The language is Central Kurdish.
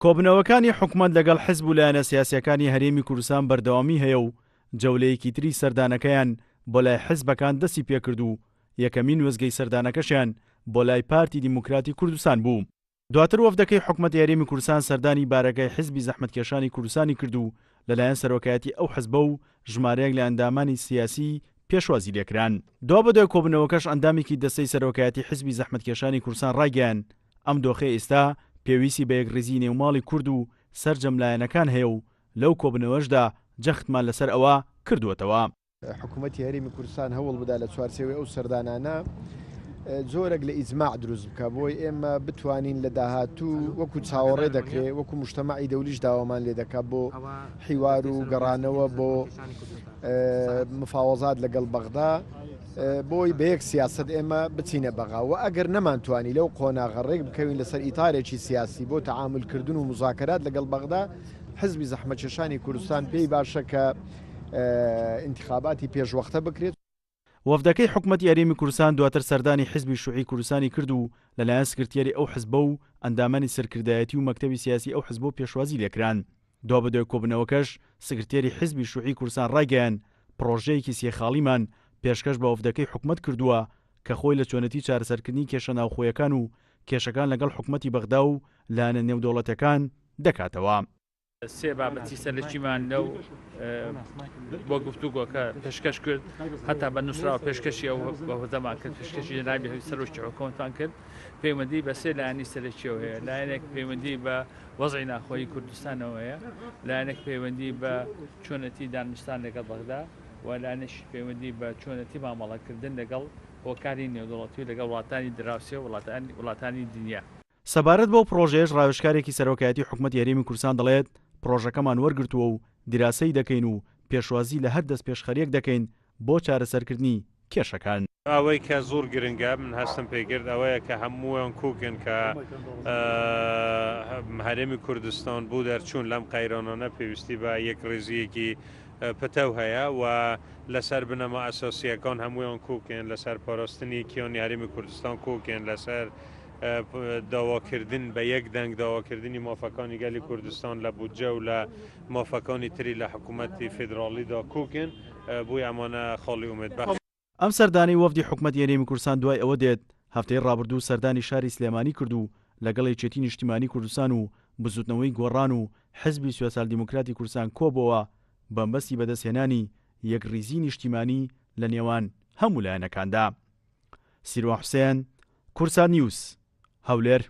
کۆبنەوەکانی حکومەت لەگەڵ حزب و لایەنە سیاسیەکانی هەرێمی کوردستان بەردەوامی هەیە و جەولەیەکی تری سەردانەکەیان بۆ لای حزبەکان دەستی پێکرد و یەکەمین وەزگەی سەردانەکەشیان بۆ لای پارتی دیموکراتی کوردستان بوو. دواتر وەفدەکەی حکومەت هەرێمی کوردستان سەردانی بارەکەی حزبی زەحمەتکێشانی کوردستانی کرد و لەلایەن سەرۆکایەتی ئەو حزبە و ژمارەیەک لە ئەندامانی سیاسی پێشوازی لێکران. دوا بەدوای کۆبنەوەکەش ئەندامێکی دەستەی سەرۆکایەتی حزبی زەحمەتکێشانی کوردستان ڕایگەیان ئەم دۆخە ئێستا پێویستی بە یەکڕێزی نێوماڵی کورد و سەرجەملایەنەکان هەیە و لەو کۆبنەوەشدا جەختمان لەسەر ئەوە کردووەتەوە. حکوومەتی هەرێمی کوردستان هەوڵ بدا لە چوارچێوەی ئەو سەردانانە زۆرێک لە ئیجماع دروست بکە بۆی ئێمە بتوانین لە داهاتوو وەکو چاوەڕێ دەکرێت وەکو مجتەمەعی دەولیش داوامان لێ دەکات بۆ حیوار و گەڕانەوە بۆ مفاوەزات لەگەڵ بەغدا بۆی بە یەک سیاست ئێمە بچینە بەغا و ئەگەر نەمانتوانی لەو قۆناغەڕێک بکەوین لەسەر ئیتارێکی سیاسی بۆ تەعاملکردن و مزاکرات لەگەڵ بەغدا حزبی زەحمەتکێشانی کوردستان پێی باشە کە انتخاباتی پێشوەختە بکرێت. وەفدەکەی حکومەتی هەرێمی کوردستان دواتر سەردانی حزبی شوعی کوردستانی کرد و لەلایەن سکرتیاری ئەو حزبە و ئەندامانی سەرکردایەتی و مەکتەبی سیاسی ئەو حزبە پێشوازی لێکران. دوا بەدوای کۆبنەوەکەش سکرتیاری حزبی شوعی کوردستان ڕایگەیان پرۆژەیەکی سێخاڵیمان پێشکەش بە وەفدەکەی حکومەت کردووە کە خۆی لە چۆنەتی چارەسەرکردنی کێشە ناوخۆیەکان و کێشەکان لەگەڵ حکومەتی بەغدا و لایەنە نێودەوڵەتەکان دەکاتەوە. سێ بابەتی سەرلەشیمان لەو بۆ گفتوگۆکە پێشکەش کرد هەتا بە نووسراوە پێشکەشی ئەو بەهۆزەمان کرد پێشکەشی جەنابی سەرۆکی حکوومەتمان کرد پەیوەندی بە سێ لایەنی سەرلەشیەوە هەیە لایەنێک پەیوەندی بە وەزعی ناخۆیی کوردستانەوە هەیە لایەنێک پەیوەندی بە چۆنەتی دانوستان لەگەڵ بەغدا و لایەنێک پەیوەندی بە چۆنەتی مامەڵەکردن لەگەڵ هۆکاری نێودەوڵەتی لەگەڵ وڵاتانی دراوسێ و وڵاتانی دنیا. سەبارەت بۆ پرۆژەیەش ڕاوێژکارێکی سەرۆکایەتی حکومەتی هەرێمی کوردستان دەڵێت پرۆژەکەمان وەرگرتووە و دیراسەی دەکەین و پێشوازی لە هەر دەست پێشخەریەک دەکەین بۆ چارەسەرکردنی کێشەکان. ئەوەی کە زۆر گرنگە من هەستم پێگرت ئەوەیە کە هەموویان کوکن کە هەرێمی کوردستان بوو دەرچوون لەم قەیرانانە پێویستی بە یەک ڕێزیەکی پتەو هەیە و لەسەر بنەما ئەساسیەکان هەموویان کوکن لەسەر پاراستنی کیۆنی هەرێمی کوردستان کوکن لەسەر داواکردن بە یەک دەنگ داواکردنی مافەکانی گەلی کوردستان لە بودجە و لە مافەکانی تری لە حکوومەتی فیدراڵیدا کوکن بۆی ئەمانە خاڵی ئومێدبەخش. ئەم سەردانی وەفدی حکومەتی هەرێمی کوردستان دوای ئەوە دێت هەفتەی ڕابردوو سەردانی شاری سلێمانی کرد و لەگەڵ یەکێتی نیشتیمانی کوردستان و بزوتنەوەی گۆڕان و حزبی سوێسال دیموکراتی کوردستان کۆبەوە بەمبەستی بەدەستهێنانی یەکڕیزی نیشتیمانی لە نێوان هەموو لایەنەکاندا. سیروان حوسێن، کورسان نیوز، هەولێر.